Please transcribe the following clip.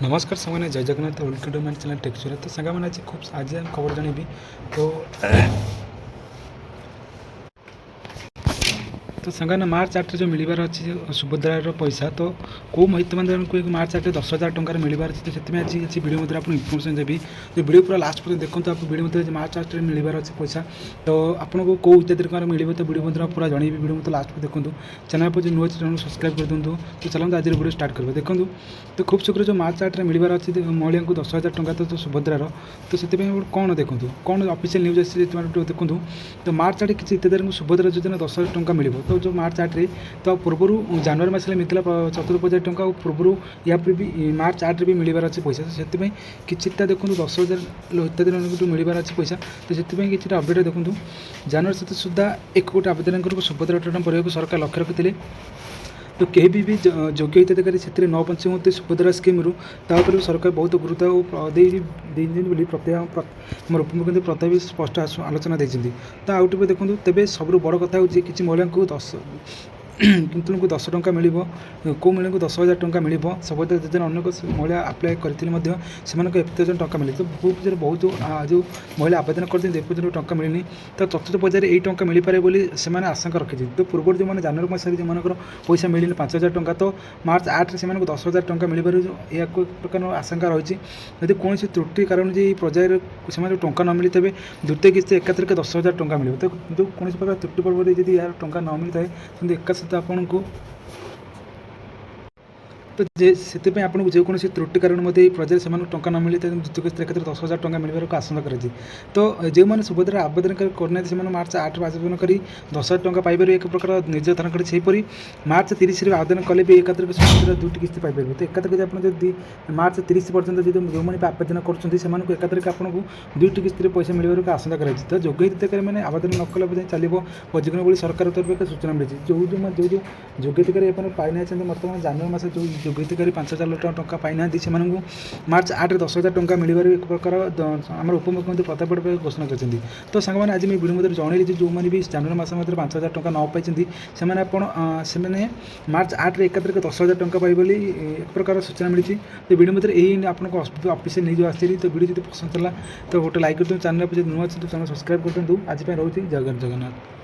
नमस्कार सामान्य जय Jagannath welcome to my channel टेक्चर। तो सांगा मैंने आज खूब आज खबर जानी तो तो सांगा मार्च 8 जो मिलबार अच्छी सुभद्रार पैसा तो कौ महिला को मार्च 8 10,000 टकर मिलबार अच्छे से आज अच्छी वीडियो मध्य आपको इनफर्मेशन देवी। तो वीडियो पूरा लास्ट पर्यटन देखो आप वीडियो मध्य मार्च 8 मिलबार अच्छे पैसा तो आपको कौ हिताधिकार मिले तो वीडियो मध्य पूरा जनइबी। वीडियो मतलब लास्ट देखो चैनल पर जो नुआ चैनल सब्सक्राइब कर दिखाँ। तो चलते आज वीडियो स्टार्ट कर देखो। तो खूब शीघ्र जो मार्च 8 मिलबार अच्छी महिला को 10,000 टका तो सुभद्रार तो से कौन देखो कौन ऑफिशियल न्यूज आसी देखो। तो मार्च 8 किसी हिताधिकारी सुभद्रा योजना 10,000 टका मिले तो जो मार्च 8 तो पूर्व जनवरी मसले मिलता 74,000 टका पूर्व या भी मार्च 8 भी मिलबार अच्छे पैसा तो से किता देखो 10,000 हिताधिकारी मिलबार अच्छे पैसा तो से कि अपडेट देखो। जनवरी 7 सुधा 1 कोटी आवेदन सुभद्रा योजना पर सरकार लक्ष्य रखिते तो कहीं भी योग्य हिताधिकारी से न पंचमती सुभद्रा स्कीम भी सरकार बहुत गुरुत्व बोली प्रत्यय उपमुख्यमंत्री प्रताप भी स्पष्ट आलोचना देती। तो आउट देखो तेज सब बड़ कथा हो कि महिला को 10 10 टଙ୍କା मिलिबो को महिला को 10,000 टଙ୍କା मिलिबो सुभद्रा योजना अनेक महिला आप्लाय करथिले मध्ये सेमानक 1,000 टଙ୍କା मिले तो बहुत जो महिला आवेदन करते एपर्यंत टଙ୍କା मिलनी तो चतुर्थ पर्यायर यही टଙ୍କା मिल पारे बोली से आशंका रखी। तो पूर्व जो मैंने जनवरी मासरे जो पैसा मिलनी 5,000 टଙ୍କା तो मार्च 8 से 10,000 टଙ୍କା मिल पारे या प्रकार आशंका रही। यदि कौन त्रुटि कारण जो पर्यायर से टଙ୍କା न मिलता है द्वितीय किस्त एकाथरक 10,000 टଙ୍କା मिले तो जो कौन प्रकार त्रुटि पर्व यदि यार टଙ୍କା न मिलता है एका सहित आपन को तो से आपको जेकोसी त्रुटि कारण प्रजा से टଙ୍କା न मिलता है द्वितीय किस्त क्षेत्र 10,000 टଙ୍କା मिलवर आशंका कर। तो जो मैंने सुभद्रा आवेदन करना से मार्च 8 आवेदन कर 10,000 टଙ୍କା पाइपर एक प्रकार निर्यातन कर सेहीपरि मार्च 30 आवेदन कले भी एकाथरक सुभद्रा 2टी किस्त पाइपर। तो एकाथरक आप मार्च 30 पर्यटन जो मैंने आवेदन कर एकाथरक आपको 2टी किस्त पैसा मिलवर आशंका कर। तो योग्य हिताधिकारी मैंने आवेदन न कला चलो पंजीकरण बोली सरकार तरफ एक सूचना मिली जो योग्य हिताधिकारी पाई ना बर्तमान जनवरी मास जो योग्य हिताधिकारी 5,000 टଙ୍କା पाई ना से मार्च 8 10,000 टଙ୍କା मिलवर एक प्रकार आम उपमुख्यमंत्री प्रताप घोषणा कर। तो सांग मैंने आज मैं वीडियो मध्य जनइली जो मैंने भी जनवरी मास मध्य 5,000 टଙ୍କା न पाई से मार्च 8 एकाथरक 10,000 टଙ୍କା पाई बोली एक प्रकार सूचना मिली। तो वीडियो मध्य यही आपको ऑफिशियल न्यूज आसी। तो वीडियो जो पसंद चला तो गोटे लाइक कर चैनल पर नुआ चैनल सब्सक्राइब कर दिखाँ। आज रोचे जय जगन्नाथ।